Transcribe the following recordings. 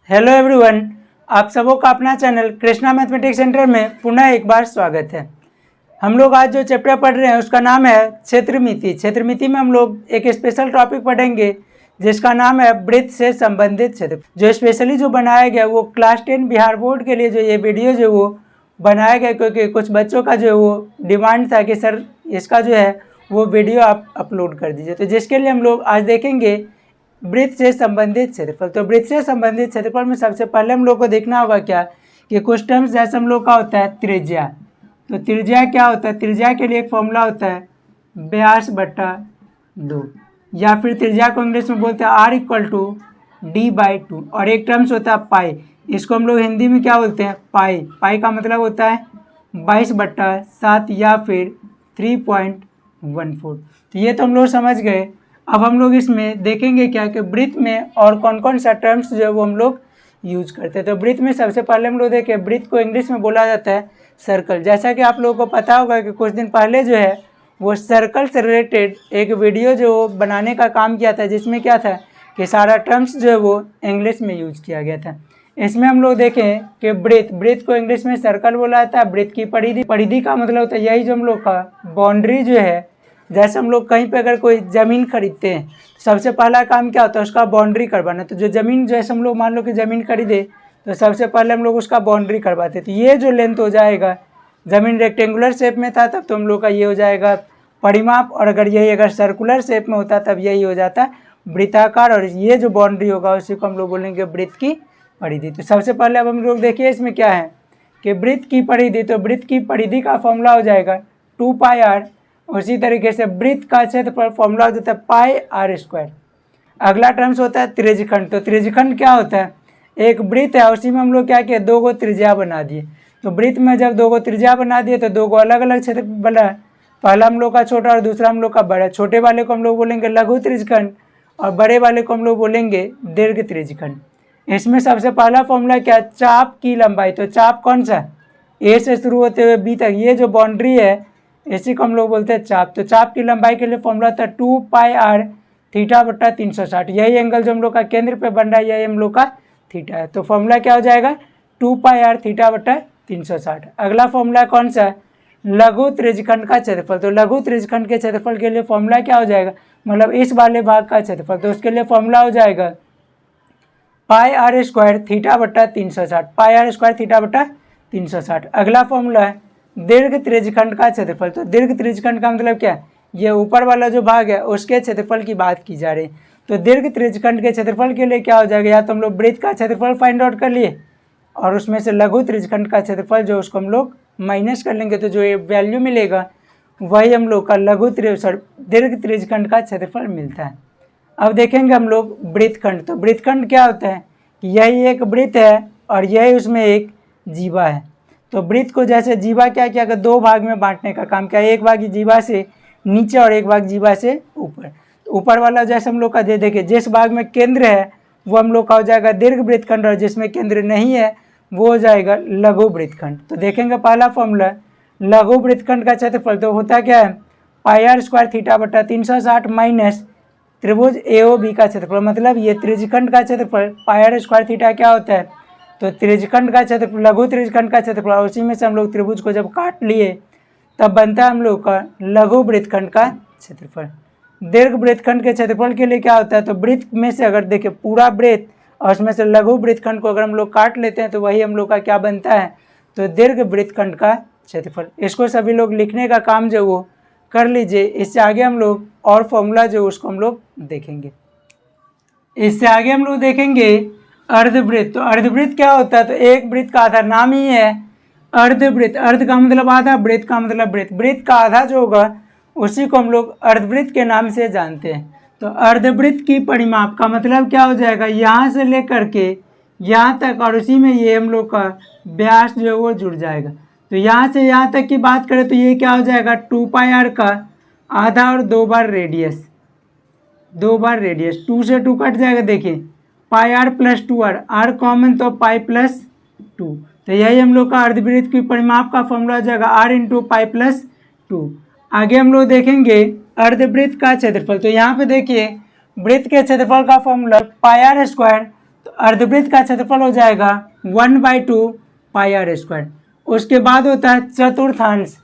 Hello everyone, आप सबों का अपना चैनल कृष्णा मैथमेटिक्स सेंटर में पुनः एक बार स्वागत है। हम लोग आज जो चैप्टर पढ़ रहे हैं उसका नाम है क्षेत्रमिति। क्षेत्रमिति में हम लोग एक स्पेशल टॉपिक पढ़ेंगे जिसका नाम है वृत्त से संबंधित क्षेत्र। जो स्पेशली जो बनाया गया वो क्लास 10 बिहार बोर्ड के लिए जो ये वीडियो जो वो बनाया गया, क्योंकि कुछ बच्चों का जो वो डिमांड था कि सर इसका जो है वो वीडियो आप अपलोड कर दीजिए। तो जिसके लिए हम लोग आज देखेंगे वृत्त से संबंधित क्षेत्रफल। तो वृत्त से संबंधित क्षेत्रफल में सबसे पहले हम लोग को देखना होगा क्या कि कुछ टर्म्स जैसे हम लोग का होता है त्रिज्या। तो त्रिज्या क्या होता है? त्रिज्या के लिए एक फॉर्मूला होता है व्यास बट्टा 2, या फिर त्रिज्या को इंग्लिश में बोलते हैं r=d/2। और एक टर्म्स होता है पाई, इसको हम लोग हिंदी में क्या बोलते हैं? पाई। पाई का मतलब होता है 22/7 या फिर 3.14। तो ये तो हम लोग समझ गए। अब हम लोग इसमें देखेंगे क्या कि वृत्त में और कौन कौन सा टर्म्स जो है वो हम लोग यूज करते हैं। तो वृत्त में सबसे पहले हम लोग देखें, वृत्त को इंग्लिश में बोला जाता है सर्कल। जैसा कि आप लोगों को पता होगा कि कुछ दिन पहले जो है वो सर्कल से रिलेटेड एक वीडियो जो बनाने का काम किया था, जिसमें क्या था कि सारा टर्म्स जो है वो इंग्लिश में यूज किया गया था। इसमें हम लोग देखें कि वृत्त को इंग्लिश में सर्कल बोला जाता है। वृत्त की परिधि का मतलब होता है यही जो हम लोग का बाउंड्री जो है। जैसे हम लोग कहीं पे अगर कोई ज़मीन खरीदते हैं तो सबसे पहला काम क्या होता है? उसका बाउंड्री करवाना। तो जो ज़मीन जैसे हम लोग मान लो कि ज़मीन खरीदे तो सबसे पहले हम लोग उसका बाउंड्री करवाते। तो ये जो लेंथ हो जाएगा, ज़मीन रेक्टेंगुलर शेप में था तब तो हम लोग का ये हो जाएगा परिमाप, और अगर यही अगर सर्कुलर शेप में होता तब यही हो जाता वृत्ताकार, और ये जो बाउंड्री होगा उसी को हम लोग बोलेंगे वृत्त की परिधि। तो सबसे पहले अब हम लोग देखिए इसमें क्या है कि वृत्त की परिधि। तो वृत्त की परिधि का फॉर्मूला हो जाएगा 2πr। उसी तरीके से वृत्त का क्षेत्रफल फॉर्मूला हो जाता है πr²। अगला टर्म्स होता है त्रिज्यखंड। तो त्रिज्यखंड क्या होता है? एक वृत्त है, उसी में हम लोग क्या किए, 2 गो त्रिज्या बना दिए। तो वृत्त में जब 2 गो त्रिज्या बना दिए तो 2 गो अलग अलग क्षेत्र बना। पहला हम लोग का छोटा और दूसरा हम लोग का बड़ा। छोटे वाले को हम लोग बोलेंगे लघु त्रिज्यखंड और बड़े वाले को हम लोग बोलेंगे दीर्घ त्रिज्यखंड। इसमें सबसे पहला फॉर्मूला क्या है? चाप की लंबाई। तो चाप कौन सा? ए से शुरू होते हुए बी तक, ये जो बाउंड्री है इसी को हम लोग बोलते हैं चाप। तो चाप की लंबाई के लिए फॉर्मूला था 2πr θ/360। यही एंगल जो हम लोग का केंद्र पे बन रहा है यही हम लोग का थीटा है। तो फॉर्मूला क्या हो जाएगा? 2πr θ/360। अगला फॉर्मूला कौन सा है? लघु त्रिज्यखंड का क्षेत्रफल। तो लघु त्रिज्यखंड के क्षेत्रफल के लिए फॉर्मूला क्या हो जाएगा? मतलब इस वाले भाग का क्षेत्रफल। तो उसके लिए फॉर्मूला हो जाएगा πr² θ/360। πr² θ/360। अगला फॉर्मूला है दीर्घ त्रिज्यखंड का क्षेत्रफल। तो दीर्घ त्रिज्यखंड का मतलब क्या है? ये ऊपर वाला जो भाग है उसके क्षेत्रफल की बात की जा रही है। तो दीर्घ त्रिज्यखंड के क्षेत्रफल के लिए क्या हो जाएगा? या तो हम लोग वृत्त का क्षेत्रफल फाइंड आउट कर लिए और उसमें से लघु त्रिज्यखंड का क्षेत्रफल जो उसको हम लोग माइनस कर लेंगे, तो जो ये वैल्यू मिलेगा वही हम लोग का दीर्घ त्रिज्यखंड का क्षेत्रफल मिलता है। अब देखेंगे हम लोग वृत्तखंड। तो वृत्तखंड क्या होता है कि यही एक वृत्त है और यही उसमें एक जीवा है। तो वृत्त को जैसे जीवा क्या किया कि 2 भाग में बांटने का काम किया। एक भाग जीवा से नीचे और एक भाग जीवा से ऊपर। तो ऊपर वाला जैसे हम लोग का देखिए जिस भाग में केंद्र है वो हम लोग का हो जाएगा दीर्घ वृत्तखंड, और जिसमें केंद्र नहीं है वो हो जाएगा लघु वृत्तखंड। तो देखेंगे पहला फॉर्मूला लघु वृत्तखंड का क्षेत्रफल तो होता क्या है? πr² θ/360 माइनस त्रिभुज AOB का क्षेत्रफल। मतलब ये त्रिज्यखंड का क्षेत्रफल πr² θ क्या होता है? तो त्रिज्यखंड का क्षेत्रफल, लघु त्रिज्यखंड का क्षेत्रफल, उसी में से हम लोग त्रिभुज को जब काट लिए तब बनता है हम लोग का लघु वृत्तखंड का क्षेत्रफल। दीर्घ वृत्तखंड के क्षेत्रफल के लिए क्या होता है? तो वृत्त में से अगर देखें पूरा वृत्त और उसमें से लघु वृत्तखंड को अगर हम लोग काट लेते हैं तो वही हम लोग का क्या बनता है? तो दीर्घ वृत्तखंड का क्षेत्रफल। इसको सभी लोग लिखने का काम जो वो कर लीजिए। इससे आगे हम लोग और फॉर्मूला जो उसको हम लोग देखेंगे। इससे आगे हम लोग देखेंगे अर्धवृत्त। तो अर्धवृत्त क्या होता है? तो एक वृत्त का आधा नाम ही है अर्धवृत्त। अर्ध का मतलब आधा, वृत्त का मतलब वृत्त। वृत्त का आधा जो होगा उसी को हम लोग अर्धवृत्त के नाम से जानते हैं। तो अर्धवृत्त की परिमाप का मतलब क्या हो जाएगा? यहाँ से लेकर के यहाँ तक, और उसी में ये हम लोग का व्यास जो है वो जुड़ जाएगा। तो यहाँ से यहाँ तक की बात करें तो ये क्या हो जाएगा? 2πr का आधा और 2 बार रेडियस। 2 से 2 कट जाएगा। देखिए πr + 2r, r कॉमन तो पाई + 2। तो यही हम लोग का अर्धवृत्त की परिमाप का फॉर्मूला हो जाएगा r × पाई + 2। आगे हम लोग देखेंगे अर्धवृत्त का क्षेत्रफल। तो यहाँ पे देखिए वृत्त के क्षेत्रफल का फॉर्मूला πr² तो अर्धवृत्त का क्षेत्रफल हो जाएगा 1/2 पाई आर स्क्वायर। उसके बाद होता है चतुर्थांश।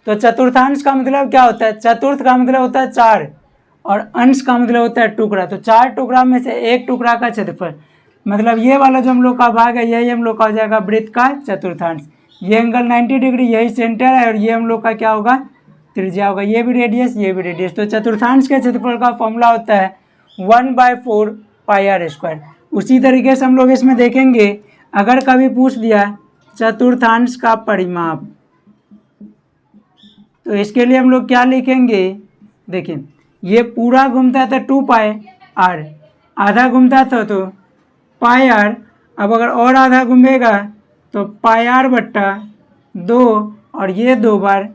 तो चतुर्थांश का मतलब क्या होता है? चतुर्थ का मतलब होता है 4 और अंश का मतलब होता है टुकड़ा। तो 4 टुकड़ा में से एक टुकड़ा का क्षेत्रफल, मतलब ये वाला जो हम लोग का भाग है यही हम लोग का हो जाएगा वृत्त का चतुर्थांश। ये एंगल 90 डिग्री, यही सेंटर है और ये हम लोग का क्या होगा? त्रिज्या होगा। ये भी रेडियस, ये भी रेडियस। तो चतुर्थांश के क्षेत्रफल का फॉर्मूला होता है 1/4 पाई आर स्क्वायर। उसी तरीके से हम लोग इसमें देखेंगे, अगर कभी पूछ दिया चतुर्थांश का परिमाप, तो इसके लिए हम लोग क्या लिखेंगे? देखिए, ये पूरा घूमता था 2 पाई आर, आधा घूमता था तो पाई आर। अब अगर और आधा घूमेगा तो पाई आर बट्टा 2 और ये 2 बार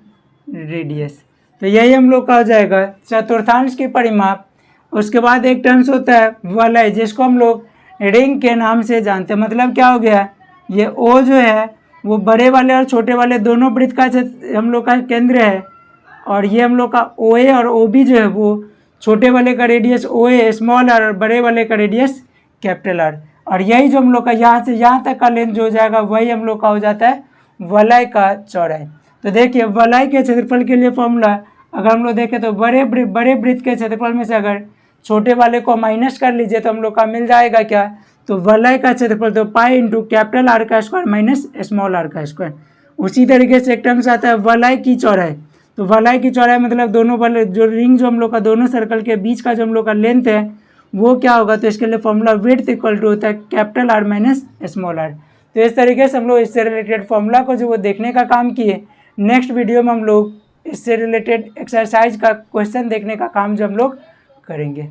रेडियस। तो यही हम लोग का हो जाएगा चतुर्थांश की परिमाप। उसके बाद एक टर्म्स होता है वलय, जिसको हम लोग रिंग के नाम से जानते हैं। मतलब क्या हो गया? ये ओ जो है वो बड़े वाले और छोटे वाले दोनों वृत्त का हम लोग का केंद्र है, और ये हम लोग का ओ ए और ओ बी जो है वो छोटे वाले का radius O A small r और बड़े वाले का रेडियस कैपिटल आर। और यही जो हम लोग का यहाँ से यहाँ तक का लेंथ जो हो जाएगा वही हम लोग का हो जाता है वलय का चौड़ाई। तो देखिए, वलय के क्षेत्रफल के लिए फॉर्मूला अगर हम लोग देखें तो बड़े वृत्त के क्षेत्रफल में से अगर छोटे वाले को माइनस कर लीजिए तो हम लोग का मिल जाएगा क्या? तो वलय का क्षेत्रफल तो पाई इंटू कैपिटल आर का स्क्वायर माइनस स्मॉल आर का स्क्वायर। उसी तरीके से एक टर्म्स आता है वलय की चौड़ाई। तो वलय की चौड़ाई मतलब दोनों वाले जो रिंग जो हम लोग का दोनों सर्कल के बीच का जो हम लोग का लेंथ है वो क्या होगा? तो इसके लिए फॉर्मूला विड्थ इक्वल टू होता है capital R minus small r. तो इस तरीके से हम लोग इससे रिलेटेड फॉर्मूला को जो वो देखने का काम किए। नेक्स्ट वीडियो में हम लोग इससे रिलेटेड एक्सरसाइज का क्वेश्चन देखने का काम जो हम लोग करेंगे।